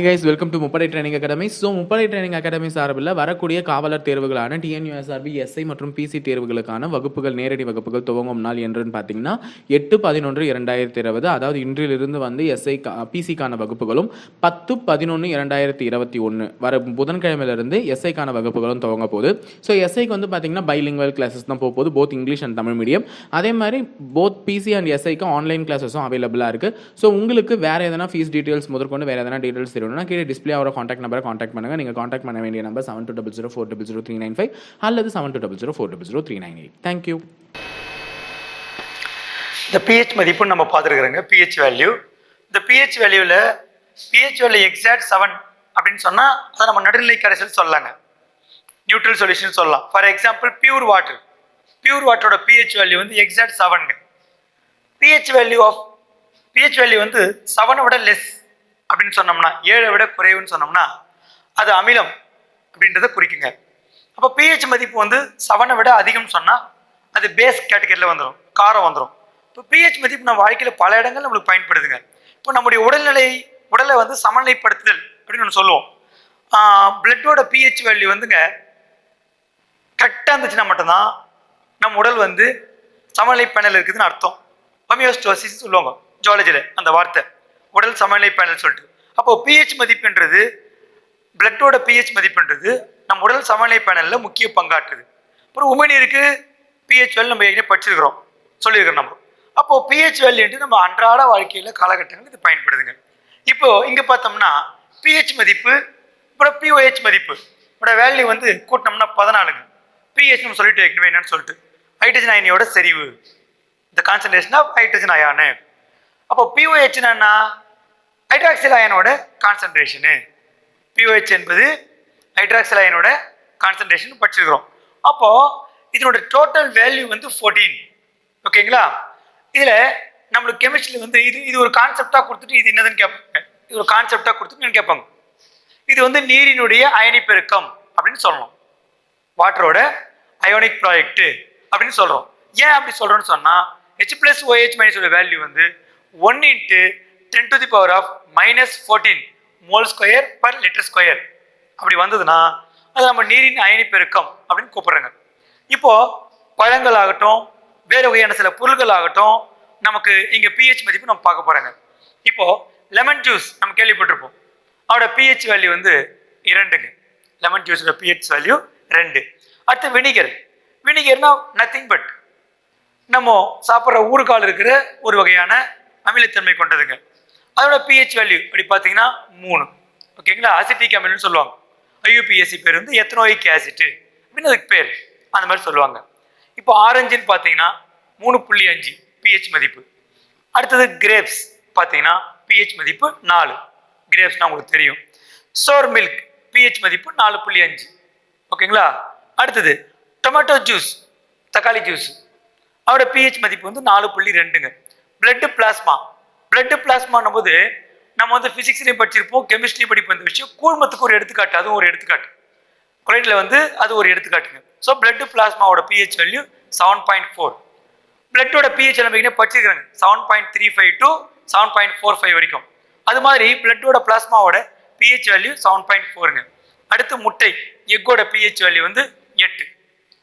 Guys, welcome to முப்படை training academy. முப்படை training academy சார்பில் வரக்கூடிய காவலர் தேர்வுகளான டிஎன்யூஎஸ்ஆர்பி, எஸ்ஐ மற்றும் பிசி தேர்வுகளுக்கான வகுப்புகள், நேரடி வகுப்புகள் துவங்கும் நாள் என்றுன்னு பார்த்தீங்கன்னா 8/11/2020. அதாவது இன்றிலிருந்து வந்து எஸ்ஐ பிசிக்கான வகுப்புகளும் 10/11/2021 வர புதன்கிழமையிலிருந்து எஸ்ஐக்கான வகுப்புகளும் துவங்க போகுது. எஸ்ஐக்கு வந்து பார்த்தீங்கன்னா பைலிங்குவல் கிளாஸஸ் தான் போகுது, both English and Tamil medium. அதே மாதிரி போத் பிசி அண்ட் எஸ்ஐக்கு ஆன்லைன் கிளாஸஸும் அவைலபிளாக இருக்குது. உங்களுக்கு வேறு எதனா ஃபீஸ் டீட்டெயில்ஸ் முதற்கொண்டு வேறு எதனா டீட்டெயில்ஸ் தெரியணும்னா கீழே டிஸ்பிளே ஆகிற காண்டாக்ட் நம்பரை காண்டாக்ட் பண்ணுங்கள். நீங்கள் காண்டாக்ட் பண்ண வேண்டிய நம்பர் 7200400395 அல்லது 7200400398. தேங்க்யூ. இந்த பிஹெச் மதிப்புன்னு நம்ம பார்த்துருக்குறோங்க. பிஹெச் வேல்யூ, இந்த பிஹெச் வேல்யூவில் பிஹெச் வேல்யூ எக்ஸாக்ட் 7 அப்படின்னு சொன்னால் அதை நம்ம நடுநிலை கரைசல் சொல்லலாங்க, நியூட்ரல் சொல்யூஷன் சொல்லலாம். ஃபார் எக்ஸாம்பிள் பியூர் வாட்டரோட பிஹெச் வேல்யூ வந்து எக்ஸாக்ட் 7ங்க. பிஹெச் வேல்யூ வந்து 7 விட லெஸ் அப்படின்னு சொன்னோம்னா, 7 விட குறைவுன்னு சொன்னோம்னா அது அமிலம் அப்படின்றத குறிக்குங்க. அப்போ பிஹெச் மதிப்பு வந்து 7 விட அதிகம்னு சொன்னால் அது பேஸ் கேட்டகரியில் வந்துடும், காரம் வந்துடும். இப்போ பிஹெச் மதிப்பு நம்ம வாழ்க்கையில் பல இடங்கள் நம்மளுக்கு பயன்படுதுங்க. இப்போ நம்முடைய உடலை வந்து சமநிலைப்படுத்துதல் அப்படின்னு ஒன்று சொல்லுவோம். பிளட்டோட பிஹெச் வேல்யூ வந்துங்க கரெக்டாக இருந்துச்சுன்னா மட்டும்தான் நம்ம உடல் வந்து சமநிலை பேனல் இருக்குதுன்னு அர்த்தம். ஹோமியோஸ்டோசிஸ் சொல்லுவாங்க ஜுவாலஜியில் அந்த வார்த்தை, உடல் சமநிலை பேனல் சொல்லிட்டு. அப்போ பிஹெச் மதிப்புன்றது, பிளட்டோட பிஹெச் மதிப்புன்றது நம்ம உடல் சமநிலை பேனலில் முக்கிய பங்காற்றுது. அப்புறம் உமிழ்நீருக்கு பிஹெச் வேல்யூ நம்ம ஏற்கனவே சொல்லியிருக்கிறோம் நம்ம. அப்போ பிஹெச் வேல்யூன்ட்டு நம்ம அன்றாட வாழ்க்கையில் காலகட்டங்கள் இது பயன்படுதுங்க. இப்போ இங்கே பார்த்தோம்னா பிஹெச் மதிப்பு அப்புறம் பிஓஹெச் மதிப்பு வேல்யூ வந்து கூட்டினோம்னா 14ங்க. பிஹெச் நம்ம சொல்லிட்டு ஏற்கனவே என்னன்னு சொல்லிட்டு ஹைட்ரஜன் அயனியோட செறிவு, இந்த கான்சன்ட்ரேஷன் ஆஃப் ஹைட்ரஜன் அயானு. அப்போ பிஓஹெச் என்னன்னா ஹைட்ராக்சில் அயனோட கான்சன்ட்ரேஷனு. பிஓஹெச் என்பது ஹைட்ராக்சில் அயனோட கான்சன்ட்ரேஷன் படிச்சிருக்கிறோம். அப்போ இதனோட டோட்டல் வேல்யூ வந்து 14. ஓகேங்களா? இதில் நம்மளுக்கு கெமிஸ்ட்ரியில் வந்து இது ஒரு கான்செப்டாக கொடுத்துட்டு இது என்னதுன்னு கேட்பாங்க. இது ஒரு கான்செப்டாக கொடுத்துட்டு கேட்பாங்க. இது வந்து நீரினுடைய அயனி பெருக்கம் அப்படின்னு சொல்லணும், வாட்டரோட அயோனிக் ப்ராடக்ட் அப்படின்னு சொல்கிறோம். ஏன் அப்படி சொல்கிறோன்னு சொன்னால் H+OH- வேல்யூ வந்து 1 × 10⁻⁻14 mole square per litre square அப்படி வந்ததுன்னா அது நம்ம நீரின் அயனி பெருக்கம் அப்படின்னு கூப்பிடுறாங்க. இப்போ பழங்கள் ஆகட்டும், வேறு வகையான சில பொருள்கள் ஆகட்டும், நமக்கு இங்கே பிஹெச் மதிப்பு நம்ம பார்க்க போறாங்க. இப்போ லெமன் ஜூஸ் நம்ம கேள்விப்பட்டிருப்போம், அதோட பிஹெச் வேல்யூ வந்து 2ங்க. லெமன் ஜூஸோட பிஹெச் வேல்யூ 2. அடுத்து வினிகர்னா நத்திங் பட் நம்ம சாப்பிட்ற ஊறுகால் இருக்கிற ஒரு வகையான அமிலத்தன்மை கொண்டதுங்க. அதோட பிஹெச் வேல்யூ அப்படி பார்த்தீங்கன்னா 3. ஓகேங்களா? அசிட்டிக் அமிலம்னு சொல்லுவாங்க. ஐயூபிஎஸ்சி பேர் வந்து எத்தனோயிக் ஆசிட் அப்படின்னு அதுக்கு பேர், அந்த மாதிரி சொல்லுவாங்க. இப்போ ஆரஞ்சுன்னு பார்த்தீங்கன்னா 3.5 பிஹெச் மதிப்பு. அடுத்தது கிரேப்ஸ் பார்த்தீங்கன்னா பிஹெச் மதிப்பு 4. கிரேப்ஸ்னா உங்களுக்கு தெரியும். சோர் மில்க் பிஹெச் மதிப்பு 4.5. ஓகேங்களா? அடுத்தது டொமேட்டோ ஜூஸ், தக்காளி ஜூஸ், அதோட பிஹெச் மதிப்பு வந்து 4.2ங்க. பிளட் பிளாஸ்மான்னும் போது நம்ம வந்து பிசிக்ஸ்லையும் படிச்சிருப்போம், கெமிஸ்ட்ரியும் படிப்போம். இந்த விஷயம் கூழ்மத்துக்கு ஒரு எடுத்துக்காட்டு, அதுவும் ஒரு எடுத்துக்காட்டு. கொலைட்ல வந்து அது ஒரு எடுத்துக்காட்டுங்க. ஸோ பிளட் பிளாஸ்மாவோட பிஹெச் வேல்யூ 7.4. பிளட்டோட பிஹெச் நம்ம படிச்சிருக்காங்க 7.35 to 7.45 வரைக்கும். அது மாதிரி பிளட்டோட பிளாஸ்மாவோட பிஹெச் வேல்யூ 7.4ங்க. அடுத்து முட்டை, எக்கோட பிஹெச் வேல்யூ வந்து 8.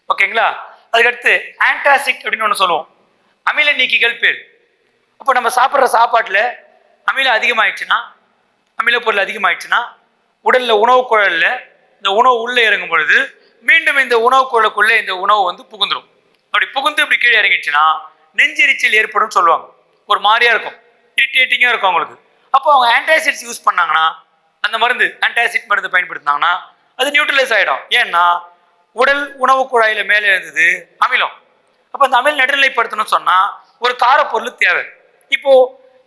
ஓகேங்களா? அதுக்கடுத்து ஆன்டாசிட் அப்படின்னு ஒன்று சொல்லுவோம், அமில நீக்கிகள் பேர். அப்போ நம்ம சாப்பிட்ற சாப்பாட்டில் அமில பொருள் அதிகமாயிடுச்சுன்னா உடலில் உணவு குழலில் இந்த உணவு உள்ளே இறங்கும் பொழுது மீண்டும் இந்த உணவு குழலுக்குள்ளே இந்த உணவு வந்து புகுந்துடும். அப்படி புகுந்து இப்படி கீழே இறங்கிடுச்சுன்னா நெஞ்செரிச்சல் ஏற்படும் சொல்லுவாங்க. ஒரு மாதிரியா இருக்கும், இரிட்டேட்டிங்காக இருக்கும் அவங்களுக்கு. அப்போ அவங்க ஆன்டாசிட்ஸ் யூஸ் பண்ணாங்கன்னா, அந்த ஆன்டாசிட் மருந்து பயன்படுத்தினாங்கன்னா அது நியூட்ரலைஸ் ஆகிடும். ஏன்னா உடல் உணவு குழாயில மேலே இருந்தது அமிலம். அப்போ அந்த அமிலம் நடுநிலைப்படுத்தணும்னு சொன்னால் ஒரு காரப்பொருள் தேவை. இப்போ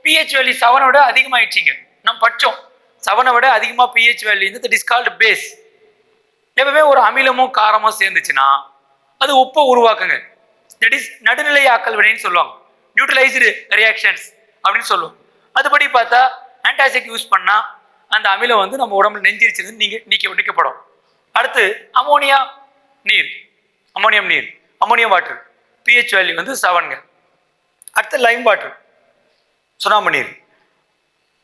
பிஹெச் வேல்யூ 7 விட அதிகமாகிடுச்சிங்க. நம்ம படித்தோம் 7 விட அதிகமாக pH value that is called base. எப்பவுமே ஒரு அமிலமும் காரமும் சேர்ந்துச்சுன்னா அது உப்பை உருவாக்குங்க. தட் இஸ் நடுநிலையாக்கல் வினைன்னு சொல்லுவாங்க, நியூட்ரலைஸ்டு ரியாக்ஷன்ஸ் அப்படின்னு சொல்லுவோம். அதுபடி பார்த்தா ஆன்டாசிட் யூஸ் பண்ணால் அந்த அமிலம் வந்து நம்ம உடம்புல நெஞ்சிருச்சிருந்து நீக்கப்படும். அடுத்து அமோனியம் வாட்டர் பிஹெச் வேல்யூ வந்து 7ங்க. அடுத்து லைம் வாட்டர், சுண்ணாம்பு நீர்,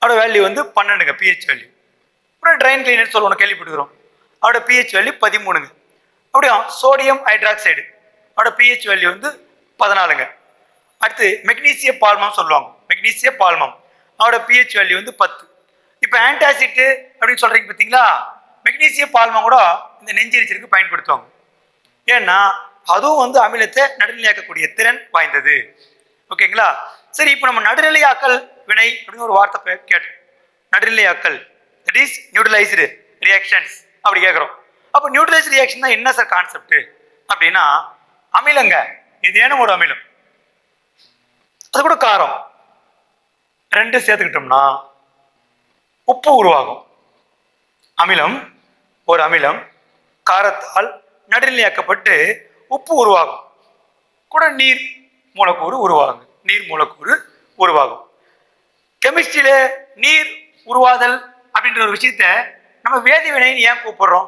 அதோட வேல்யூ வந்து 12ங்க பிஹெச் வேல்யூ. அப்புறம் ட்ரைன் கிளீனர் சொல்லணும், கேள்விப்பட்டுக்கிறோம். அதோட பிஹெச் வேல்யூ 13ங்க. அப்படியே சோடியம் ஹைட்ராக்சைடு அதோட பிஹெச் வேல்யூ வந்து 14ங்க. அடுத்து மெக்னீசிய பால்மம் சொல்லுவாங்க, மெக்னீசிய பால்மம் அதோட பிஹெச் வேல்யூ வந்து 10. இப்போ ஆன்டாசிட் அப்படின்னு சொல்றீங்க பார்த்தீங்களா, மெக்னீசிய பால்மம் கூட இந்த நெஞ்செரிச்சலுக்கு பயன்படுத்துவாங்க. ஏன்னா அதுவும் வந்து அமிலத்தை நடுநிலையாக்கக்கூடிய திறன் வாய்ந்தது. ஓகேங்களா? சரி, இப்போ நம்ம நடுநிலையாக்கல் வினை அப்படின்னு ஒரு வார்த்தை கேட்டோம். நடுநிலையாக்கல், தட் இஸ் நியூட்ரலைஸ்டு ரியாக்ஷன்ஸ் அப்படி கேட்குறோம். அப்போ நியூட்ரலைஸ்டு ரியாக்ஷன் தான் என்ன சார் கான்செப்ட் அப்படின்னா, அமிலங்க ஏதேனும் ஒரு அமிலம், அது கூட காரம், ரெண்டு சேர்த்துக்கிட்டோம்னா உப்பு உருவாகும். அமிலம், ஒரு அமிலம் காரத்தால் நடுநிலையாக்கப்பட்டு உப்பு உருவாகும், கூட நீர் மூலக்கூறு உருவாகும், நீர் மூலக்கூறு உருவாகும். கெமிஸ்ட்ரியில நீர் உருவாதல் அப்படின்ற ஒரு விஷயத்த நம்ம வேதிவினைன்னு ஏன் கூப்பிடுறோம்?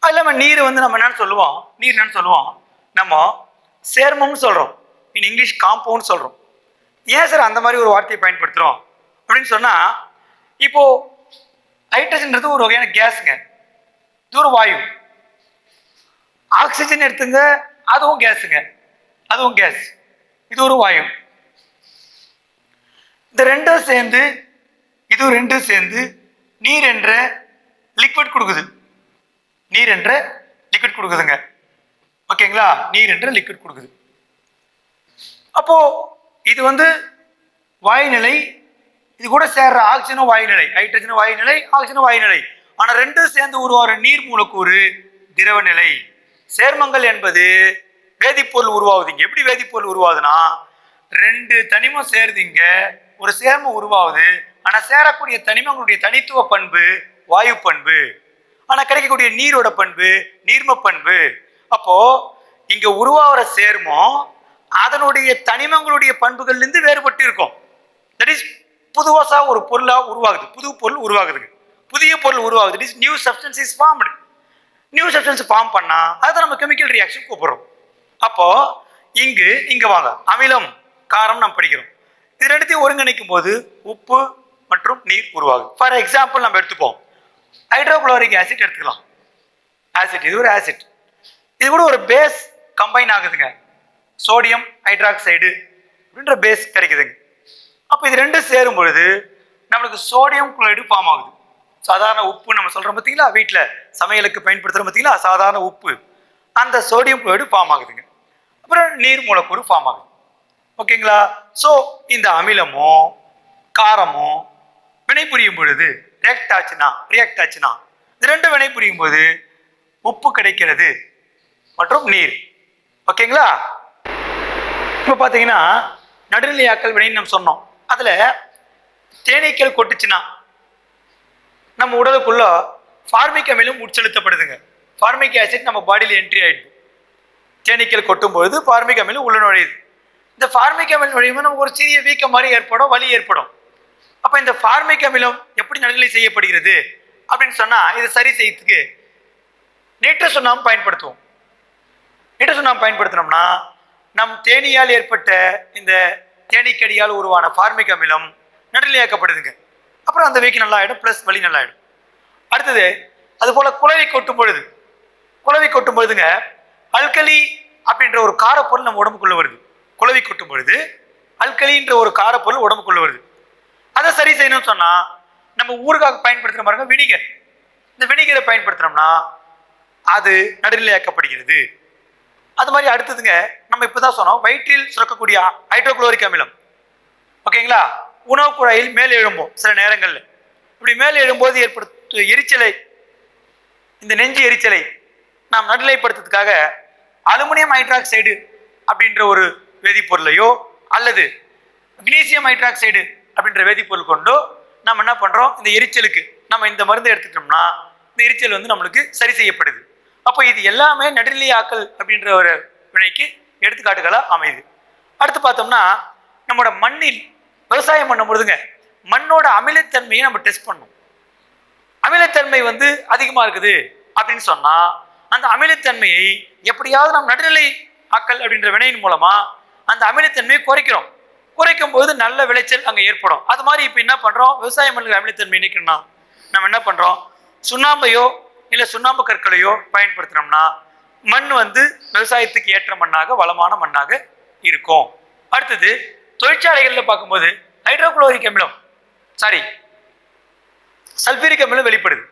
அது இல்லாமல் நீர் வந்து நம்ம என்னன்னு சொல்லுவோம், நீர் என்னன்னு சொல்லுவோம், நம்ம சேர்மம்னு சொல்றோம், இன் இங்கிலீஷ் காம்பவுண்ட் சொல்றோம். ஏன் சார் அந்த மாதிரி ஒரு வார்த்தையை பயன்படுத்துறோம் அப்படின்னு சொன்னா, இப்போ ஹைட்ரஜன்ன்றது ஒரு வகையான கேஸுங்க, இது ஒரு வாயு. ஆக்சிஜன் எடுத்துங்க, அதுவும் கேஸுங்க, அதுவும் கேஸ், இது ஒரு வாயு. இந்த ரெண்டும் சேர்ந்து, இது ரெண்டும் சேர்ந்து நீர் என்ற லிக்விட் கொடுக்குது, நீர் என்ற லிக்விட் கொடுக்குதுங்க. ஓகேங்களா? நீர் என்ற லிக்விட் கொடுக்குது. அப்போ இது வந்து வாயுநிலை, இது கூட சேர்ற ஆக்சிஜனும் வாயுநிலை, ஹைட்ரஜனும் வாயுநிலை, ஆக்சிஜனும் வாயுநிலை. ஆனா ரெண்டும் சேர்ந்து உருவாகிற நீர் மூலக்கூறு திரவ நிலை. சேர்மங்கள் என்பது வேதிப்பொருள் உருவாகுதுங்க. எப்படி வேதிப்பொருள் உருவாகுதுன்னா, ரெண்டு தனிமம் சேருதுங்க, ஒரு சேர்மம் உருவாகுது. ஆனா சேரக்கூடிய தனிமங்களுடைய தனித்துவ பண்பு வாயு பண்பு, ஆனா கிடைக்கக்கூடிய நீரோட பண்பு நீர்ம பண்பு. அப்போ இங்க உருவாகிற சேர்மம் அதனுடைய தனிமங்களுடைய பண்புகள்ல இருந்து வேறுபட்டு இருக்கும். தட் இஸ் புதுவசா ஒரு பொருளா உருவாகுது, புது பொருள் உருவாகுது, புதிய பொருள் உருவாகுது. It is new substance is formed. New substance form பண்ணா அதை நம்ம கெமிக்கல் ரியாக்ஷன் கூப்பிடுறோம். அப்போ இங்க வாங்க, அமிலம் காரம் நம்ம படிக்கிறோம். இது ரெண்டுத்தையும் ஒருங்கிணைக்கும் போது உப்பு மற்றும் நீர் உருவாகுது. ஃபார் எக்ஸாம்பிள் நம்ம எடுத்துப்போம், ஹைட்ரோகுளோரிக் ஆசிட் எடுத்துக்கலாம். ஆசிட், இது ஒரு ஆசிட், இது கூட ஒரு பேஸ் கம்பைன் ஆகுதுங்க, சோடியம் ஹைட்ராக்சைடு அப்படின்ற பேஸ் கிடைக்குதுங்க. அப்போ இது ரெண்டும் சேரும் பொழுது நம்மளுக்கு சோடியம் குளோரைடு ஃபார்ம் ஆகுது. சாதாரண உப்பு நம்ம சொல்றோம் பார்த்தீங்களா, வீட்டில் சமையலுக்கு பயன்படுத்துறோம் பார்த்தீங்களா, சாதாரண உப்பு, அந்த சோடியம் குளோரைடு ஃபார்ம் ஆகுதுங்க. அப்புறம் நீர் மூலக்கூறு ஃபார்ம் ஆகுது. ஓகேங்களா? ஸோ இந்த அமிலமும் காரமும் வினை புரியும் பொழுது ரியாக்ட் ஆச்சுன்னா இது ரெண்டு வினை புரியும் போது உப்பு கிடைக்கிறது மற்றும் நீர். ஓகேங்களா? இப்போ பார்த்தீங்கன்னா நடுநிலையாக்கல் வினைன்னு நம்ம சொன்னோம். அதில் தேனீக்கள் கொட்டுச்சுன்னா நம்ம உடலுக்குள்ள ஃபார்மிக் அமிலம் உட்செலுத்தப்படுதுங்க. ஃபார்மிக் ஆசிட் நம்ம பாடியில் என்ட்ரி ஆயிடுது. தேனீக்கள் கொட்டும் பொழுது ஃபார்மிக் அமிலம் உள்ள நுழையுது. இந்த ஃபார்மிக் அமிலம் நுழையும் நமக்கு ஒரு சிறிய வீக்கம் மாதிரி ஏற்படும், வலி ஏற்படும். அப்போ இந்த ஃபார்மிக் அமிலம் எப்படி நடுநிலை செய்யப்படுகிறது அப்படின்னு சொன்னா, இதை சரி செய்யறதுக்கு நைட்ரோசோனாம் பயன்படுத்துவோம். நைட்ரோசோனாம் பயன்படுத்தினோம்னா நம் தேனீயால் ஏற்பட்ட இந்த தேனீக்கடியால் உருவான ஃபார்மிக் அமிலம் நடுநிலையாக்கப்படுதுங்க. அப்புறம் அந்த வீக்கம் நல்லா ஆயிடும், பிளஸ் வலி நல்லா ஆயிடும். அடுத்தது அது போல குளவி கொட்டும் பொழுதுங்க அல்கலி அப்படின்ற ஒரு காரப்பொருள் நம்ம உடம்புக்குள்ள வருது. குளவி கொட்டும் பொழுது அல்கலின்ற ஒரு காரப்பொருள் உடம்புக்குள்ள வருது. அதை சரி செய்யணும்னு சொன்னா நம்ம ஊறுகாய் பயன்படுத்துற பாருங்க வினிகர், இந்த வினிகரை பயன்படுத்தினோம்னா அது நடுநிலையாக்கப்படுகிறது. அது மாதிரி அடுத்ததுங்க நம்ம இப்பதான் சொன்னோம், வயிற்றில் சுரக்கக்கூடிய ஹைட்ரோகுளோரிக் அமிலம். ஓகேங்களா? உணவு குழாயில் மேல் எழும்போம் சில நேரங்கள்ல. இப்படி மேல் எழும்போது ஏற்படுத்தும் எரிச்சலை, இந்த நெஞ்சு எரிச்சலை நாம் நடுநிலைப்படுத்துறதுக்காக அலுமினியம் ஹைட்ராக்சைடு அப்படின்ற ஒரு வேதிப்பொருளையோ அல்லது மெக்னீசியம் ஹைட்ராக்சைடு அப்படின்ற வேதிப்பொருள் கொண்டோ நம்ம என்ன பண்றோம், இந்த எரிச்சலுக்கு நம்ம இந்த மருந்து எடுத்துட்டோம்னா இந்த எரிச்சல் வந்து நம்மளுக்கு சரி செய்யப்படுது. அப்போ இது எல்லாமே நடுநிலையாக்கல் அப்படின்ற ஒரு வினைக்கு எடுத்துக்காட்டுகளா அமையுது. அடுத்து பார்த்தோம்னா நம்மளோட மண்ணில் விவசாயம் பண்ணும் பொழுதுங்க மண்ணோட அமிலத்தன்மையை நம்ம டெஸ்ட் பண்ணணும். அமிலத்தன்மை வந்து அதிகமா இருக்குது அப்படின்னு சொன்னா அந்த அமிலத்தன்மையை எப்படியாவது நம்ம நடுநிலை ஆக்கல் அப்படின்ற வினையின் மூலமா அந்த அமிலத்தன்மையை குறைக்கும் போது நல்ல விளைச்சல் அங்க ஏற்படும். அது மாதிரி இப்ப என்ன பண்றோம், விவசாயம் பண்ணுற அமிலத்தன்மை நீக்கணும்னா நம்ம என்ன பண்றோம், சுண்ணாம்பையோ இல்லை சுண்ணாம்பு கற்களையோ பயன்படுத்தினோம்னா மண் வந்து விவசாயத்துக்கு ஏற்ற மண்ணாக வளமான மண்ணாக இருக்கும். அடுத்தது தொழிற்சாலைகளில் பார்க்கும்போது ஹைட்ரோகுளோரிக் அமிலம் சல்பூரிக் அமிலம் வெளிப்படுது.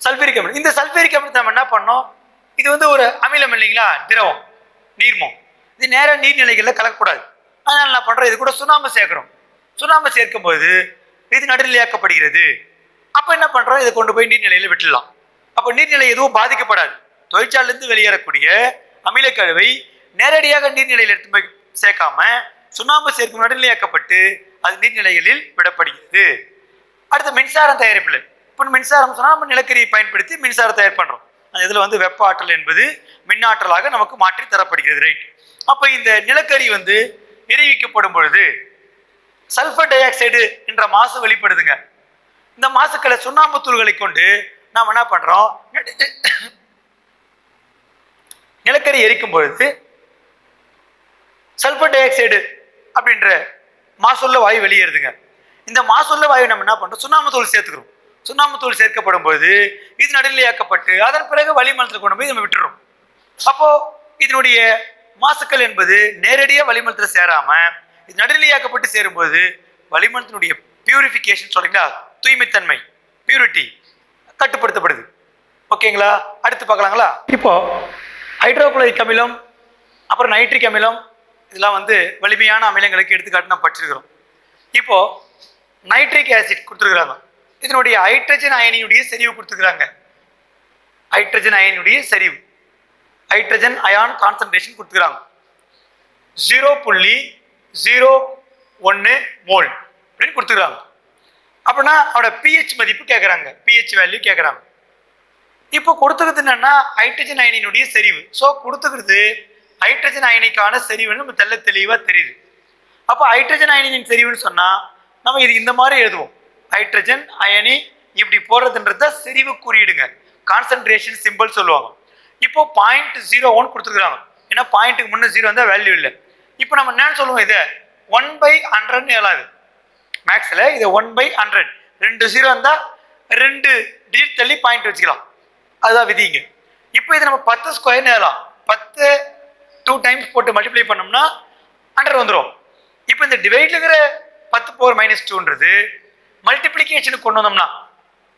சல்பூரிக் அமிலம், இந்த சல்பூரிக் அமிலத்தை நம்ம என்ன பண்ணோம், இது வந்து ஒரு அமிலம் இல்லைங்களா, திரவம், நீர்மம். இது நேராக நீர்நிலைகளில் கலக்கக்கூடாது. அதனால என்ன பண்றோம், இது கூட சுண்ணாம்பு சேர்க்கிறோம். சுண்ணாம்பு சேர்க்கும் போது இது நடுநிலையாக்கப்படுகிறது. அப்போ என்ன பண்றோம், இதை கொண்டு போய் நீர்நிலையில் விட்டுடலாம். அப்போ நீர்நிலை எதுவும் பாதிக்கப்படாது. தொழிற்சாலையிலிருந்து வெளியேறக்கூடிய அமிலக்கழிவை நேரடியாக நீர்நிலையில் எடுத்து போய் சேர்க்காம சுண்ணாம்பு சேர்க்கும் நடுநிலையாக்கப்பட்டு அது நீர்நிலைகளில் விடப்படுகிறது. அடுத்து மின்சாரம் தயாரிப்பில், இப்போ மின்சாரம் சொன்னால் நம்ம நிலக்கரியை பயன்படுத்தி மின்சாரம் தயார் பண்றோம். இதில் வந்து வெப்ப ஆற்றல் என்பது மின்னாற்றலாக நமக்கு மாற்றி தரப்படுகிறது. ரைட். அப்போ இந்த நிலக்கரி வந்து எரிவிக்கப்படும் பொழுது சல்பர் டை ஆக்சைடு என்ற மாசு வெளிப்படுதுங்க. இந்த மாசுக்களை சுண்ணாம்பு தூள்களை கொண்டு நாம் என்ன பண்றோம், நிலக்கரி எரிக்கும் பொழுது சல்பர் டை ஆக்சைடு அப்படின்ற மாசுள்ள வாயு வெளியேறுதுங்க. இந்த மாசுள்ள வாயு நம்ம என்ன பண்றோம், சுண்ணாம்பு தூள் சேர்த்துக்கிறோம். சுண்ணாம்பு தூள் சேர்க்கப்படும் போது இது நடுநிலையாக்கப்பட்டு அதன் பிறகு வளிமண்டலத்தில் கொண்டு போய் நம்ம விட்டுறோம். அப்போ இதனுடைய மாசுக்கள் என்பது நேரடியாக வளிமண்டலத்தில் சேராம இது நடுநிலையாக்கப்பட்டு சேரும்போது வளிமண்டலத்தினுடைய பியூரிஃபிகேஷன் சொல்றீங்களா, தூய்மைத்தன்மை, பியூரிட்டி கட்டுப்படுத்தப்படுது. ஓகேங்களா, அடுத்து பார்க்கலாங்களா. இப்போ ஹைட்ரோகுளோரிக் அமிலம், அப்புறம் நைட்ரிக் அமிலம், இதெல்லாம் வந்து வலிமையான அமிலங்களுக்கு எடுத்துக்காட்டு நம்ம படிச்சிருக்கிறோம். இப்போ நைட்ரிக் ஆசிட் கொடுத்துருக்குறாங்க. இதனுடைய ஹைட்ரஜன் அயனியுடைய செறிவு கொடுத்துருக்குறாங்க. ஹைட்ரஜன் அயனியுடைய செறிவு, ஹைட்ரஜன் அயான் கான்சன்ட்ரேஷன் கொடுத்துருக்காங்க 0.01 மோல் அப்படின்னு கொடுத்துருக்காங்க. அப்படின்னா அவனோட pH மதிப்பு கேட்குறாங்க, pH வேல்யூ கேட்குறாங்க. இப்போ கொடுத்துக்கிறது என்னன்னா ஹைட்ரஜன் அயனியினுடைய செறிவு. ஸோ கொடுத்துக்கிறது ஹைட்ரஜன் அயனிக்கான செறிவுன்னு நம்ம தெளிவாக தெரியுது. அப்போ ஹைட்ரஜன் அயனியின் செறிவுன்னு சொன்னால் நம்ம இது இந்த மாதிரி எழுதுவோம், ஹைட்ரஜன் அயனி இப்படி போடுறதுன்றத செறிவு குறியிடுங்க, கான்சன்ட்ரேஷன் சிம்பிள் சொல்லுவாங்க. இப்போ 0.01 கொடுத்துருக்காங்க. ஏன்னா பாயிண்ட்டுக்கு முன்னே 0 வந்தால் வேல்யூ இல்லை. இப்போ நம்ம என்ன சொல்லுவோம், இதை 1/100 ஏழாது மேக்ஸில். இதை 1/100, 2 0 வந்தால் 2 டிஜிட் தள்ளி பாயிண்ட் வச்சுக்கலாம், அதுதான் விதிங்க. இப்போ இதை நம்ம 10 ஸ்கொயர்னு ஏழலாம். 10 2 டைம்ஸ் போட்டு மல்டிப்ளை பண்ணோம்னா 100 வந்துடும். இப்போ இந்த டிவைட்ல இருக்கிற 10⁻²ன்றது மல்டிப்ளிகேஷனுக்கு கொண்டு வந்தோம்னா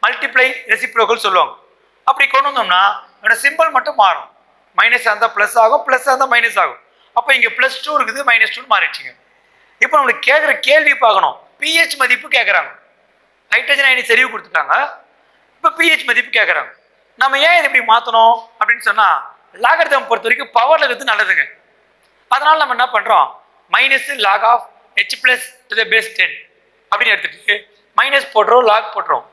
மல்டிப்ளை ரெசிப்ரோக்கல் சொல்லுவாங்க. அப்படி கொண்டு வந்தோம்னா என்னோட சிம்பிள் மட்டும் மாறும். மைனஸ் இருந்தால் ப்ளஸ் ஆகும், ப்ளஸ் இருந்தால் மைனஸ் ஆகும். அப்போ இங்கே +2 இருக்குது, -2 மாறிடுச்சுங்க. இப்போ நம்மளுக்கு கேட்குற கேள்வி பார்க்கணும், pH மதிப்பு கேட்குறாங்க. ஹைட்ரஜன் அயனி செறிவு கொடுத்துட்டாங்க, இப்போ pH மதிப்பு கேட்குறாங்க. நம்ம ஏன் இது இப்படி மாற்றணும் அப்படின்னு சொன்னால் லாகரிதம் பொறுத்த வரைக்கும் பவரில் இருக்கிறது நல்லதுங்க. அதனால நம்ம என்ன பண்ணுறோம், -log of h + to the base 10 அப்படின்னு எடுத்துட்டு மைனஸ் போடுறோம், லாக் போடுறோம்.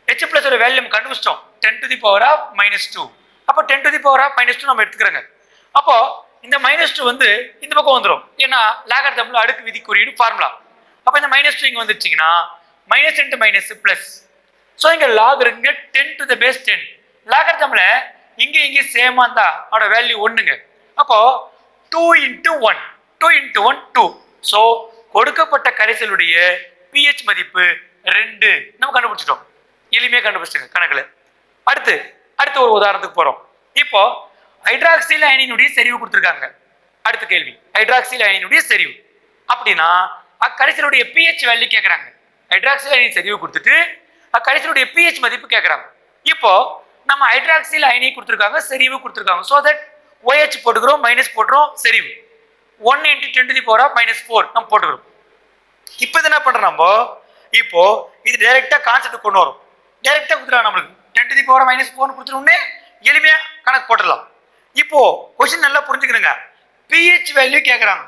h + ஒரு வேல்யூ நம்ம கண்டுபிடிச்சிட்டோம், 10 to the power of -2. அப்போ 10 to the power of -2 நம்ம எடுத்துக்கிறோங்க. அப்போ இந்த -2 வந்து இந்த பக்கம் வந்துடும், ஏன்னா லாகரிதம்ல அடுக்கு விதி குறியீடு ஃபார்முலா. அப்போ இந்த -2 இங்கே வந்துருச்சிங்கன்னா minus into minus plus. So இங்கே லாக் இருக்குங்க 10 to the base 10. லாகரிதம்ல இங்கே சேமாக இருந்தால் அதோட வேல்யூ 1ங்க. அப்போ 2 × 1 2 × 1 2. ஸோ கொடுக்கப்பட்ட கரைசலுடைய pH மதிப்பு 2 நம்ம கண்டுபிடிச்சிட்டோம். எளிமையாக கண்டுபிடிச்சிங்க கணக்கில். அடுத்து ஒரு உதாரணத்துக்கு போகிறோம். இப்போ ஹைட்ராக்சில் அயனியினுடைய செறிவு கொடுத்துருக்காங்க. அடுத்த கேள்வி, ஹைட்ராக்சில் அயனியினுடைய செறிவு அப்படின்னா அக்கரைசலுடைய pH வேல்யூ கேட்குறாங்க. ஹைட்ராக்சில் அயனி செறிவு கொடுத்துட்டு அக்கரைசலுடைய pH மதிப்பு கேட்குறாங்க. இப்போ நம்ம ஹைட்ராக்சில் அயனி கொடுத்துருக்காங்க, செறிவு கொடுத்துருக்காங்க. ஸோ தட் OH போட்டுக்கிறோம், மைனஸ் போட்டுறோம், செறிவு 1 × 10 to the power of -4 நம்ம போட்டுக்கிறோம். இப்போ இது என்ன பண்ணுறோம், நம்ம இப்போ இது டைரெக்டாக கான்செப்ட் கொண்டு வரும். டைரெக்டாக கொடுத்துருவாங்க நம்மளுக்கு 10 to the power of -4 கொடுத்துருவோன்னே எளிமையாக கணக்கு போட்டுடலாம். இப்போ கொஸ்டின் நல்லா புரிஞ்சுக்கணுங்க, pH வேல்யூ கேட்குறாங்க,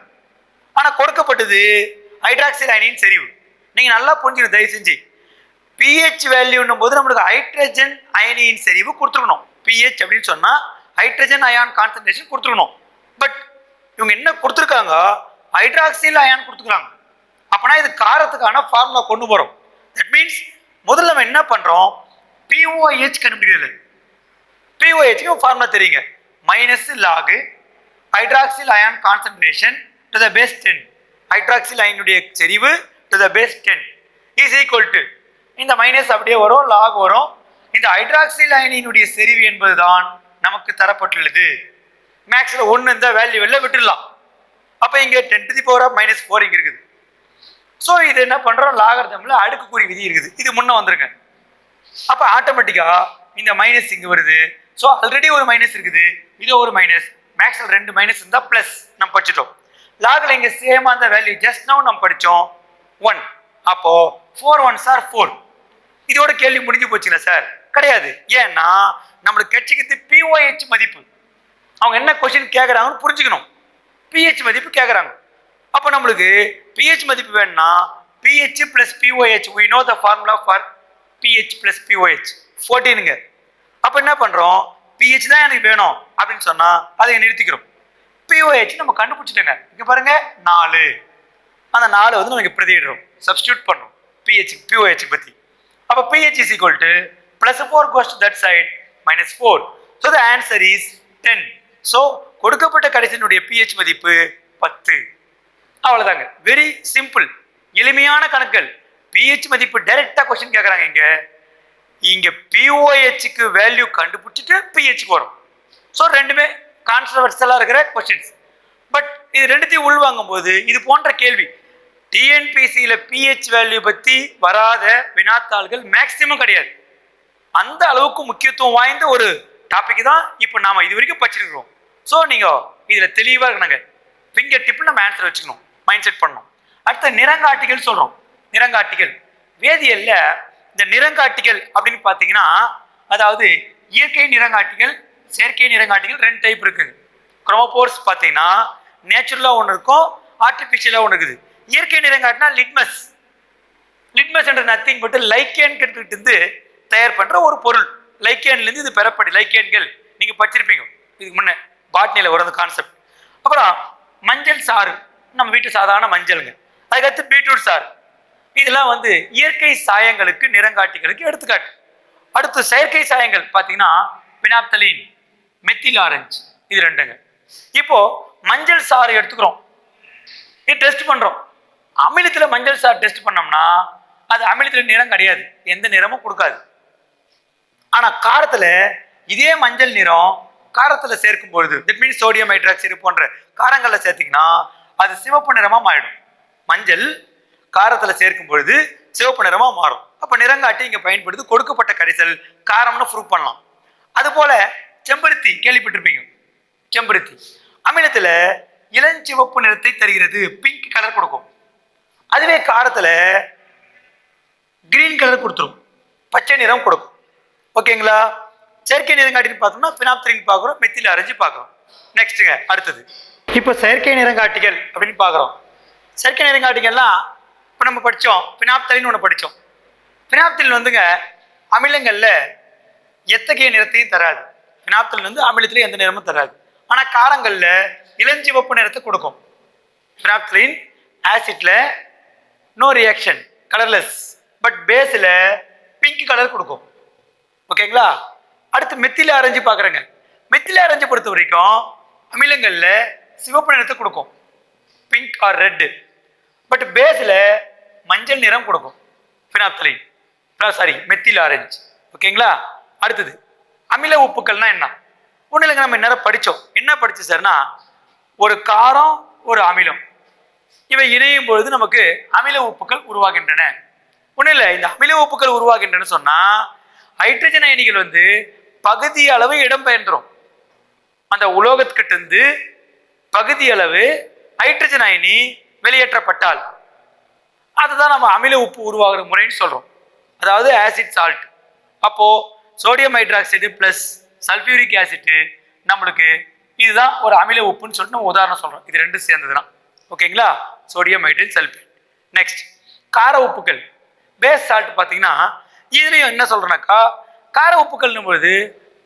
ஆனால் கொடுக்கப்பட்டது ஹைட்ராக்சில் அயனியின் செறிவு. நீங்கள் நல்லா புரிஞ்சுக்கணும் தயவு செஞ்சு. pH வேல்யூன்னும் போது நம்மளுக்கு ஹைட்ரஜன் அயனியின் செறிவு கொடுத்துருக்கணும். pH அப்படின்னு சொன்னால் ஹைட்ரஜன் அயான் கான்சன்ட்ரேஷன் கொடுத்துருக்கணும். பட் இவங்க என்ன கொடுத்துருக்காங்க, ஹைட்ராக்சில் அயான் கொடுத்துருக்காங்க. அப்போனா இது காரத்துக்கான ஃபார்முலா கொண்டு போகிறோம். தட் மீன்ஸ் முதல்ல நம்ம என்ன பண்ணுறோம், POH கண்டுபிடிக்கிறது. POH ஃபார்முலா தெரியுங்க, -log hydroxyl ion concentration to the base 10. Hydroxyl அயனுடைய செறிவு டு த பேஸ் 10 இஸ் ஈக்குவல் டு இந்த மைனஸ் அப்படியே வரும், லாக் வரும். இந்த ஹைட்ராக்சில் அயனியினுடைய செறிவு என்பதுதான் நமக்கு தரப்பட்டுள்ளது. மேக்ஸ்ல 1 இந்த வேல்யூ வெளில விட்டுடலாம். அப்ப இங்க 10⁻⁻4 இங்க இருக்குது. ஸோ இது என்ன பண்றோம், லாகர்தம்ல அடுக்குக்குறி விதி இருக்குது, இது முன்ன வந்துருங்க. அப்ப ஆட்டோமேட்டிக்கா இந்த மைனஸ் இங்க வருது. ஸோ ஆல்ரெடி ஒரு மைனஸ் இருக்குது, இது ஒரு மைனஸ். மேக்ஸ்ல 2 மைனஸ் இருந்தா பிளஸ் நம்ம படிச்சிட்டோம். லாக்ல இங்க சேமா அந்த வேல்யூ ஜஸ்ட் நவ் நம்ம படிச்சோம் 1. அப்போ 4 1s are 4. இதோட கேள்வி முடிஞ்சு போச்சுங்களா சார்? கிடையாது. ஏன்னா நம்மளுக்கு கிடைச்சிக்கிறது பிஓஹெச் மதிப்பு. அவங்க என்ன கொஸ்டின் கேட்கறாங்கன்னு புரிஞ்சுக்கணும். பிஹெச் மதிப்பு கேட்கறாங்க. அப்போ நம்மளுக்கு பிஹெச் மதிப்பு வேணும்னா pH plus pOH, we know the formula for pH plus pOH 14ங்க. அப்போ என்ன பண்றோம், பிஹெச் தான் எனக்கு வேணும் அப்படின்னு சொன்னா அதை நிறுத்திக்கிறோம். பிஓஹெச் நம்ம கண்டுபிடிச்சிட்டோங்க. இங்க பாருங்க 4. அந்த 4 வந்து நமக்கு பிரதியிடுறோம், சப்ஸ்டியூட் பண்ணுறோம் பிஹெச் பிஓஹெச் பத்தி. அப்போ pH is equal to +4 goes to that side -4. So the answer is 10. So கொடுக்கப்பட்ட கடைசியினுடைய பிஹெச் மதிப்பு 10. அவ்வளவுதாங்க. வெரி சிம்பிள், எளிமையான கணக்குகள். பிஹெச் மதிப்பு டைரக்டா கொஸ்டின் கேட்கறாங்க. இங்க பிஓஹெச்க்கு வேல்யூ கண்டுபிடிச்சிட்டு பிஹெச்க்கு வரும். ஸோ ரெண்டுமே கான்ட்ரவர்சலா இருக்கிற கொஸ்டின்ஸ். பட் இது ரெண்டுத்தையும் உள்வாங்கும் போது இது போன்ற கேள்வி டிஎன்பிசியில பிஹெச் வேல்யூ பத்தி வராத வினாத்தாள்கள் மேக்சிமம் கிடையாது. அந்த அளவுக்கு முக்கியத்துவம் வாய்ந்த ஒரு டாபிக் தான் இப்போ நாம இது வரைக்கும் படிச்சிருக்கிறோம். ஸோ நீங்க இதுல தெளிவா இருக்கணுங்க. ஃபிங்கர் டிப்ல நம்ம ஆன்சர் வச்சுக்கணும், மைண்ட் செட் பண்ணணும். அடுத்த நிறங்காட்டிகள் சொல்றோம். நிறங்காட்டிகள் வேதியியல்ல இந்த நிறங்காட்டிகள் அப்படின்னு பார்த்தீங்கன்னா, அதாவது இயற்கை நிறங்காட்டிகள், செயற்கை நிறங்காட்டிகள் 2 டைப் இருக்குது. குரோமோபோர்ஸ் பார்த்தீங்கன்னா நேச்சுரலாக ஒன்று இருக்கும், ஆர்டிஃபிஷியலாக ஒன்று இருக்குது. இயற்கை நிறங்காட்டினா லிட்மஸ். லிட்மஸ் என்ற நத்திங் பட்டு லைக்கேன் கிட்ட தயார் பண்ற ஒரு பொருள். லைக்கேன்லேருந்து இது பெறப்படி லைக்கேன்கள் நீங்க படிச்சிருப்பீங்க இதுக்கு முன்ன பாட்னியில் வர கான்செப்ட். அப்புறம் மஞ்சள் சாறு, நம்ம வீட்டு சாதாரண மஞ்சளுங்க. அதுக்கடுத்து பீட்ரூட் சாறு. இதெல்லாம் வந்து இயற்கை சாயங்களுக்கு நிறங்காட்டிகளுக்கு எடுத்துக்காட்டு. அடுத்து செயற்கை சாயங்கள் பார்த்தீங்கன்னா பினாப்தலீன், மெத்தில் ஆரஞ்சு, இது 2ங்க. இப்போ மஞ்சள் சாறு எடுத்துக்கிறோம், இது டெஸ்ட் பண்றோம். அமிலத்தில் மஞ்சள் சாறு டெஸ்ட் பண்ணோம்னா அது அமிலத்தில் நிறம் கிடையாது, எந்த நிறமும் கொடுக்காது. ஆனா காரத்துல இதே மஞ்சள் நிறம் காரத்துல சேர்க்கும் பொழுது, தட் மீன்ஸ் சோடியம் ஹைட்ராக்சைடு போன்ற காரங்கள்ல சேர்த்தீங்கன்னா அது சிவப்பு நிறமா மாறிடும். மஞ்சள் காரத்துல சேர்க்கும் பொழுது சிவப்பு நிறமா மாறும். அப்ப நிறங்காட்டி இங்க பயன்படுத்தி கொடுக்கப்பட்ட கரைசல் காரம்னு ப்ரூவ் பண்ணலாம். அது போல செம்பருத்தி கேள்விப்பட்டிருப்பீங்க. செம்பருத்தி அமிலத்துல இளஞ்சிவப்பு நிறத்தை தருகிறது, பிங்க் கலர் கொடுக்கும். அதுவே காரத்துல கிரீன் கலர் கொடுத்துரும், பச்சை நிறம் கொடுக்கும். ஓகேங்களா? செயற்கை நிறங்காட்டின்னு பார்த்தோம்னா பினாப்தலீன் பார்க்குறோம், மெத்தில் ஆரஞ்சு பார்க்குறோம். நெக்ஸ்ட்டுங்க அடுத்தது இப்போ செயற்கை நிறங்காட்டிகள் அப்படின்னு பார்க்குறோம். செயற்கை நிறங்காட்டிகள்லாம் இப்போ நம்ம படித்தோம், பினாப்தலீன் ஒன்று படித்தோம். பினாப்தலீன் வந்துங்க அமிலங்களில் எத்தகைய நிறத்தையும் தராது. பினாப்தலீன் வந்து அமிலத்தில் எந்த நிறமும் தராது. ஆனால் காரங்களில் இளஞ்சிவப்பு நிறத்தை கொடுக்கும். பினாப்தலீன் ஆசிட்ல நோ ரியாக்ஷன், கலர்லெஸ், பட் பேஸில் பிங்க் கலர் கொடுக்கும். ஓகேங்களா? அடுத்து மெத்தில் ஆரஞ்சு பார்க்குறேங்க. மெத்தில் ஆரஞ்சு பொறுத்த வரைக்கும் அமிலங்களில் சிவப்பு நிறத்தை கொடுக்கும், பிங்க் ஆர் ரெட், பட் பேஸில் மஞ்சள் நிறம் கொடுக்கும் பினாப்தலீன், சாரி மெத்தில் ஆரஞ்சு. ஓகேங்களா? அடுத்தது அமில உப்புக்கள்னா என்ன? ஒன்றும் இல்லைங்க, நம்ம நேரம் படித்தோம். என்ன படிச்சு சார்னா, ஒரு காரம் ஒரு அமிலம் இவை இணையும் பொழுது நமக்கு அமில உப்புக்கள் உருவாகின்றன. ஒன்றும் இல்லை, இந்த அமில உப்புக்கள் உருவாகின்றன சொன்னா ஹைட்ரஜன் அயனிகள் வந்து பகுதி அளவு இடம்பெயர்ந்துரும். அந்த உலோகத்துக்கிட்ட இருந்து பகுதி அளவு ஹைட்ரஜன் அயனி வெளியேற்றப்பட்டால் அதுதான் நம்ம அமில உப்பு உருவாகிற முறைன்னு சொல்றோம். அதாவது ஆசிட் சால்ட். அப்போ sodium hydroxide plus sulphuric acid நம்மளுக்கு இதுதான் ஒரு அமில உப்புன்னு சொல்லிட்டு நம்ம உதாரணம் சொல்றோம். இது 2 சேர்ந்ததுதான். ஓகேங்களா? Sodium hydrate sulphate. நெக்ஸ்ட் கார உப்புக்கள், பேஸ் சால்ட் பார்த்தீங்கன்னா இதுலயும் என்ன சொல்றேன்னாக்கா, கார உப்புக்கள் பொழுது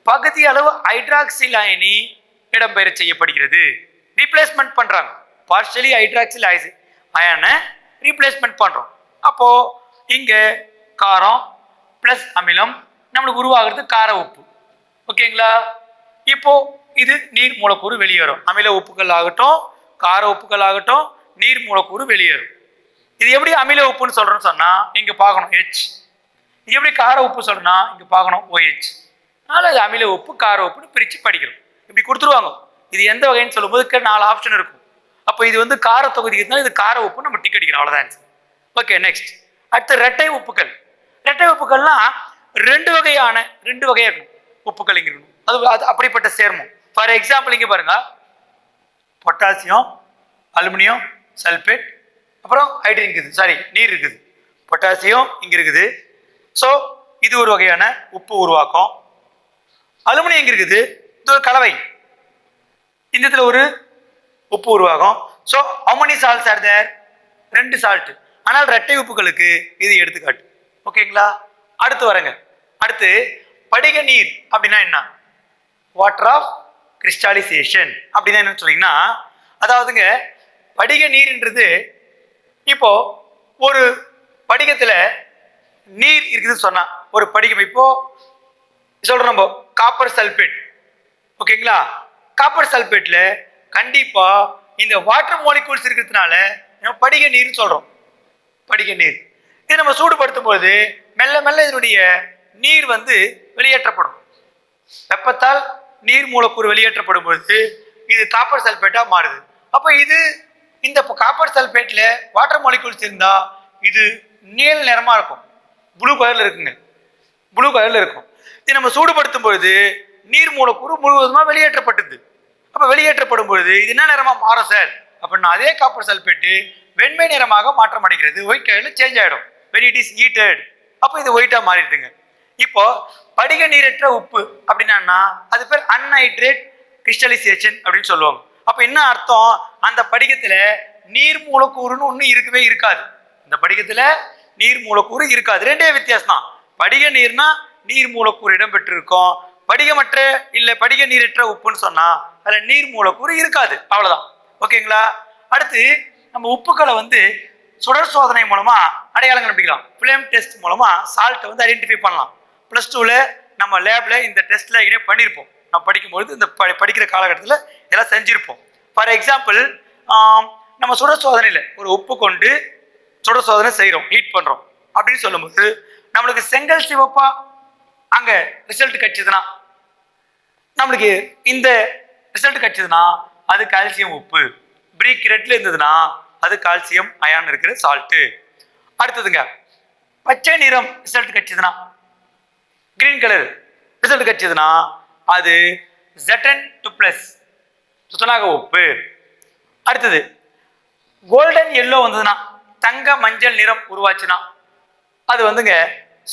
பகுதி அளவு ஹைட்ராக்சில் அயனி இடம்பெயர செய்யப்படுகிறது, ரீப்ளேஸ்மெண்ட் பண்றாங்க. பார்ஷியலி ஹைட்ராக்சில் அயனை ரீப்ளேஸ்மெண்ட் பண்றோம். அப்போ இங்க காரம் பிளஸ் அமிலம் நம்மளுக்கு உருவாகிறது கார உப்பு. ஓகேங்களா? இப்போ இது நீர் மூலக்கூறு வெளியேறும். அமில உப்புகள் ஆகட்டும், கார உப்புகள் ஆகட்டும், நீர் மூலக்கூறு வெளியேறும். இது எப்படி அமில உப்புன்னு சொல்றோம்னு சொன்னா இங்க பார்க்கணும், H எப்படி கார உப்பு சொல்றேன்னா இங்க பார்க்கணும் OH. அதனால அது அமில உப்பு கார உப்புன்னு பிரிச்சு படிக்கிறோம். இப்படி கொடுத்துருவாங்க. இது எந்த வகைன்னு சொல்லும்போது 4 ஆப்ஷன் இருக்கும். அப்போ இது வந்து கார தொகுதிக்கு இது கார உப்பு நம்ம டிக் அடிக்கிறோம், அவ்வளவுதான் ஆன்சர். Okay, next. அடுத்து ரெட்டை உப்புக்கள். ரெட்டை உப்புக்கள்லாம் ரெண்டு வகையா இருக்கும் உப்புக்கள் இங்க இருக்கணும். அது அப்படிப்பட்ட சேர்மம். ஃபார் எக்ஸாம்பிள் இங்க பாருங்க, பொட்டாசியம், அலுமினியம் சல்பேட், அப்புறம் ஹைட்ரஜன் இருக்குது, சாரி நீர் இருக்குது, பொட்டாசியம் இங்க இருக்குது. ஸோ இது ஒரு வகையான உப்பு உருவாக்கம். அலுமினியம் இங்க இருக்குது, இது ஒரு கலவை, இந்த இடத்துல ஒரு உப்பு உருவாகும். So how many salts are there? 2 salt. ஆனால் இரட்டை உப்புகளுக்கு இது எடுத்துக்காட்டு. ஓகேங்களா? அடுத்து வரங்க. அடுத்து படிக நீர் அப்படின்னா என்ன? வாட்டர் ஆஃப் கிறிஸ்டாலைசேஷன் அப்படின்னா என்ன சொன்னீங்கன்னா, அதாவதுங்க படிக நீர்ன்றது இப்போ ஒரு படிகத்துல நீர் இருக்குதுன்னு சொன்னா, ஒரு படிகம் இப்போ சொல்றோம் நம்ம காப்பர் சல்பேட். ஓகேங்களா? காப்பர் சல்பேட்ல கண்டிப்பா இந்த வாட்டர் மாலிகூல்ஸ் இருக்கிறதுனால நம்ம படிக நீர்னு சொல்றோம். படிக நீர் இது நம்ம சூடுபடுத்தும் போது மெல்ல மெல்ல இதனுடைய நீர் வந்து வெளியேற்றப்படும். வெப்பத்தால் நீர் மூலக்கூறு வெளியேற்றப்படும் பொழுது இது காப்பர் சல்பேட்டா மாறுது. அப்போ இது இந்த காப்பர் சல்பேட்ல வாட்டர் மாலிகூல்ஸ் இருந்தா இது நீல நிறமா இருக்கும், ப்ளூ கலர்ல இருக்குங்க, ப்ளூ கலர்ல இருக்கும். இது நம்ம சூடுபடுத்தும் பொழுது நீர் மூலக்கூறு முழுவதுமா வெளியேற்றப்பட்டது. அப்ப வெளியேற்றப்படும் பொழுது இது என்ன நிறமா மாறும் சார் அப்படின்னா, அதே காப்பர் சல்பேட்டு வெண்மை நிறமாக மாற்றம் அடைகிறது. ஒயிட் கலர்ல சேஞ்ச் ஆயிடும் when it is heated. அப்போ இது ஒயிட்டா மாறிடுதுங்க. இப்போ படிக நீரற்ற உப்பு அப்படின்னா அது பேர் அன்ஹைட்ரேட் கிறிஸ்டலைசேஷன் அப்படின்னு சொல்லுவாங்க. அப்ப என்ன அர்த்தம்? அந்த படிகத்துல நீர் மூலக்கூறுன்னு ஒண்ணு இருக்கவே இருக்காது. இந்த படிகத்துல நீர் மூலக்கூறு இருக்காது. ரெண்டே வித்தியாசம் தான். படிக நீர்னா நீர் மூலக்கூறு இடம்பெற்று இருக்கும், படிகமற்ற இல்ல படிக நீரற்ற உப்புன்னு சொன்னா அதுல நீர் மூலக்கூறு இருக்காது, அவ்வளவுதான். ஓகேங்களா? அடுத்து நம்ம உப்புக்களை வந்து சுடர் சோதனை மூலமா அடையாளம் கண்டுபிடிக்கலாம். ஃபிளேம் டெஸ்ட் மூலமா சால்ட்டை வந்து ஐடென்டிஃபை பண்ணலாம். +2ல நம்ம லேப்ல இந்த டெஸ்ட்ல இதே பண்ணியிருப்போம். நம்ம படிக்கும்போது இந்த படிக்கிற காலகட்டத்தில் இதெல்லாம் செஞ்சிருப்போம். ஃபார் எக்ஸாம்பிள், நம்ம சுடர் சோதனையில் ஒரு உப்பு கொண்டு சுடர் சோதனை செய்கிறோம், ஹீட் பண்ணுறோம் அப்படின்னு சொல்லும்போது நம்மளுக்கு செங்கல் சிவப்பா அங்கே ரிசல்ட் கிடைச்சதுன்னா, நம்மளுக்கு இந்த ரிசல்ட் கிடைச்சதுன்னா அது கால்சியம் உப்பு. பிரீக் ரெட்ல இருந்ததுன்னா அது கால்சியம் அயான் இருக்கிற சால்ட்டு. அடுத்ததுங்க, பச்சை நிறம் ரிசல்ட் கிடைச்சதுன்னா, கிரீன் கலர் ரிசல்ட் கிடைச்சதுன்னா அது Zn2+ துத்தநாக உப்பு. அடுத்தது கோல்டன் எல்லோ வந்ததுன்னா, தங்க மஞ்சள் நிறம் உருவாச்சுன்னா அது வந்துங்க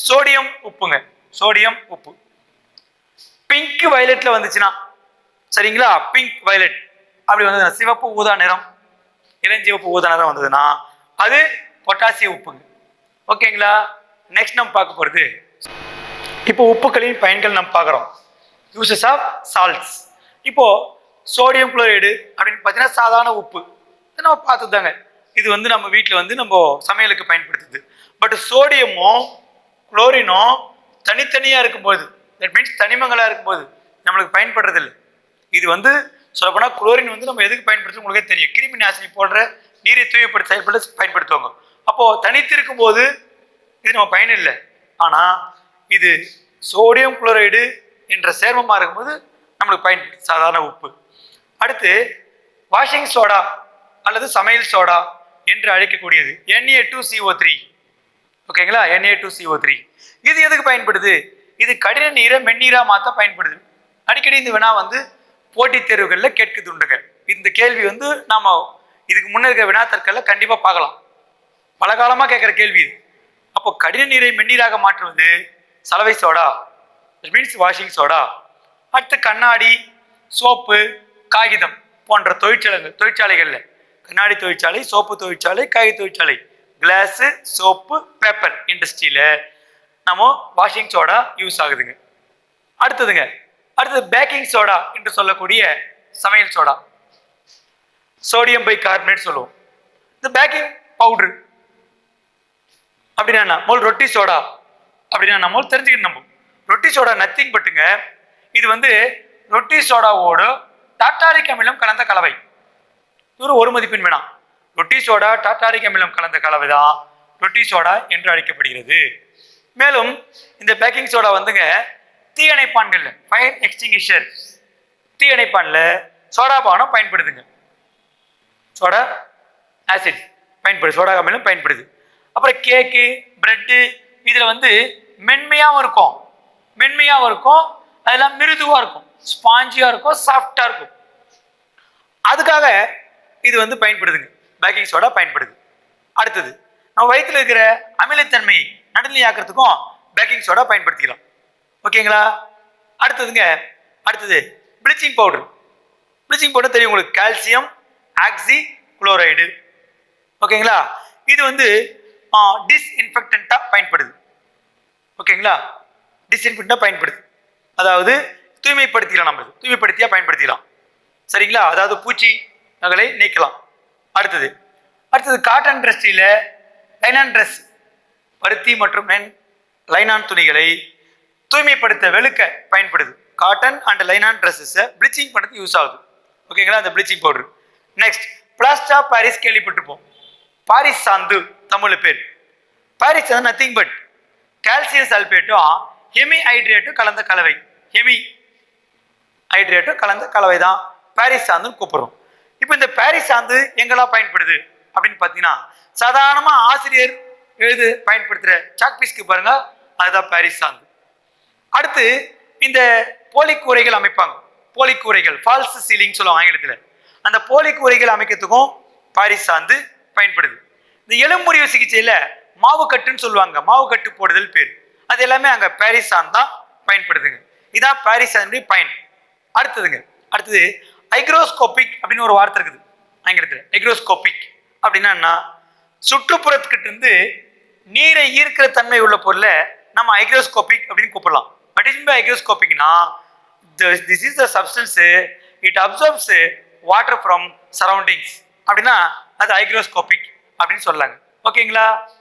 சோடியம் உப்புங்க, சோடியம் உப்பு. பிங்க் வயலட்ல வந்துச்சுன்னா, சரிங்களா, பிங்க் வயலட் அப்படி வந்ததுன்னா, சிவப்பு ஊதா நிறம், இளஞ்சிவப்பு ஊதா நிறம் வந்ததுன்னா அது பொட்டாசியம் உப்புங்க. ஓகேங்களா? நெக்ஸ்ட் நம்ம பார்க்க போறது, இப்போ உப்புக்களின் பயன்கள் நம்ம பார்க்குறோம். Uses of salts. இப்போ சோடியம் குளோரைடு அப்படின்னு பார்த்தீங்கன்னா சாதாரண உப்பு நம்ம பார்த்துதாங்க. இது வந்து நம்ம வீட்டில் வந்து நம்ம சமையலுக்கு பயன்படுத்துது. பட் சோடியமும் குளோரினும் தனித்தனியாக இருக்கும்போது, தட் மீன்ஸ் தனிமங்களாக இருக்கும்போது நம்மளுக்கு பயன்படுறது இல்லை. இது வந்து சொல்லப்போனால் குளோரின் வந்து நம்ம எதுக்கு பயன்படுத்தும் உங்களுக்கே தெரியும். கிருமி நாசினி போன்ற நீரை தூய்மைப்படுத்த செயல்பட பயன்படுத்துவாங்க. அப்போ தனித்து இருக்கும்போது இது நம்ம பயன் இல்லை. ஆனால் இது சோடியம் குளோரைடு என்ற சேர்மமாக இருக்கும்போது நம்மளுக்கு பயன்படுது சாதாரண உப்பு. அடுத்து வாஷிங் சோடா அல்லது சமையல் சோடா என்று அழைக்கக்கூடியது Na2CO3. ஓகேங்களா? Na2CO3 இது எதுக்கு பயன்படுது? இது கடின நீரை மென்னீரா மாற்ற பயன்படுது. அடிக்கடி இந்த வினா வந்து போட்டித் தேர்வுகளில் கேட்குதுண்டுங்க. இந்த கேள்வி வந்து நாம இதுக்கு முன்ன இருக்கிற வினாத்தற்கள்ல கண்டிப்பா பார்க்கலாம். பல காலமா கேட்கிற கேள்வி இது. அப்போ கடின நீரை மென்னீராக மாற்றுவது சலவை சோடா, மீன்ஸ் வாஷிங் சோடா. அடுத்து கண்ணாடி, சோப்பு, காகிதம் போன்ற தொழிற்சாலைகள்ல, கண்ணாடி தொழிற்சாலை, சோப்பு தொழிற்சாலை, காகித தொழிற்சாலை, கிளாஸ், சோப்பு, பேப்பர் இண்டஸ்ட்ரியில நம்ம வாஷிங் சோடா யூஸ் ஆகுதுங்க. அடுத்தது பேக்கிங் சோடா என்று சொல்லக்கூடிய சமையல் சோடா, சோடியம் பைகார்பனேட் சொல்லுவோம். இந்த பேக்கிங் பவுடர் அப்படின்னா ரொட்டி சோடா அப்படின்னா நம்ம தெரிஞ்சுக்கணும். நம்ம ரொட்டி சோடா நத்திங் பட்டுங்க, இது வந்து ரொட்டி சோடாவோட டாட்டாரிக் அமிலம் கலந்த கலவை. ஒரு மதிப்பெண் வேணாம். ரொட்டி சோடா டாட்டாரிக் அமிலம் கலந்த கலவை தான் ரொட்டி சோடா என்று அழைக்கப்படுகிறது. மேலும் இந்த பேக்கிங் சோடா வந்துங்க தீயணைப்பான்கள் ஃபயர் எக்ஸ்டிங்விஷர் தீயணைப்பான்ல சோடா பானம் பயன்படுதுங்க. சோடா ஆசிட் பயன்படுது, சோடா அமிலம் பயன்படுது. அப்புறம் கேக்கு பிரெட்டு இதில் வந்து மென்மையாகவும் இருக்கும், அதெல்லாம் மிருதுவாக இருக்கும், ஸ்பாஞ்சியாக இருக்கும், சாஃப்டாக இருக்கும். அதுக்காக இது வந்து பயன்படுதுங்க, பேக்கிங் சோடா பயன்படுது. அடுத்தது நம்ம வயிற்றில் இருக்கிற அமிலத்தன்மை நடுநிலையாக்குறதுக்கும் பேக்கிங் சோடா பயன்படுத்திக்கலாம். ஓகேங்களா? அடுத்தது ப்ளீச்சிங் பவுடர் தெரியும் உங்களுக்கு, கால்சியம் ஆக்சி குளோரைடு. ஓகேங்களா? இது வந்து டிஸ்இன்ஃபெக்டண்டா பயன்படுது. ஓகேங்களா? டிஸ்இன்ஃபெக்டண்டா பயன்படுது, அதாவது தூய்மைப்படுத்தியா பயன்படுத்திக்கலாம். சரிங்களா? அதாவது பூச்சி நகலை நீக்கலாம். அடுத்தது காட்டன் இண்டஸ்ட்ரியில லைனான் ட்ரெஸ், பருத்தி மற்றும் லைனான் துணிகளை தூய்மைப்படுத்த வெளுக்க பயன்படுது. Cotton and linen dresses bleaching பண்ணுறது யூஸ் ஆகுது. ஓகேங்களா? அந்த bleaching powder. Next plaster of Paris கேள்விப்பட்டிருப்போம். பாரிஸ் சாந்து தமிழ் பேர். பாரிஸ் வந்து நத்திங் பட் கால்சியம் சல்பேட்டும் ஹெமி ஹைட்ரேட்டும் கலந்த கலவை தான் பாரிஸ் சாந்துன்னு கூப்பிடுறோம். இப்போ இந்த பாரிஸ் சாந்து எங்கெல்லாம் பயன்படுது அப்படின்னு பார்த்தீங்கன்னா, சாதாரணமாக ஆசிரியர் பயன்படுத்துகிற சாக்பீஸ்க்கு பாருங்க, அதுதான் பாரிஸ் சாந்து. அடுத்து இந்த போலி கூரைகள் அமைப்பாங்க, ஃபால்ஸ் சீலிங் சொல்லுவாங்க ஆங்கிலத்தில். அந்த போலி கூரைகள் அமைக்கிறதுக்கும் பாரிஸ் சாந்து பயன்படுது. இந்த எலும்புமுறிவு சிகிச்சையில மாவு கட்டுன்னு சொல்லுவாங்க, மாவு கட்டு போடுதல் பேர், அது எல்லாமே அங்க பாரிஸ் சாந்து தான் பயன்படுதுங்க. இதான் பாரிஸ் சாந்து பயன். அடுத்தது ஹைக்ரோஸ்கோபிக் அப்படின்னு ஒரு வார்த்தை இருக்குது ஆங்கிலத்தில். ஹைக்ரோஸ்கோபிக் அப்படின்னா சுற்றுப்புறத்துக்கிட்ட இருந்து நீரை ஈர்க்கிற தன்மை உள்ள பொருளை நம்ம ஹைக்ரோஸ்கோபிக் அப்படின்னு கூப்பிடலாம். What is hygroscopicனா, this is the substance, it absorbs water from surroundings அப்படின்னா அது ஹைக்ரோஸ்கோபிக் அப்படின்னு சொல்லலாங்க. ஓகேங்களா?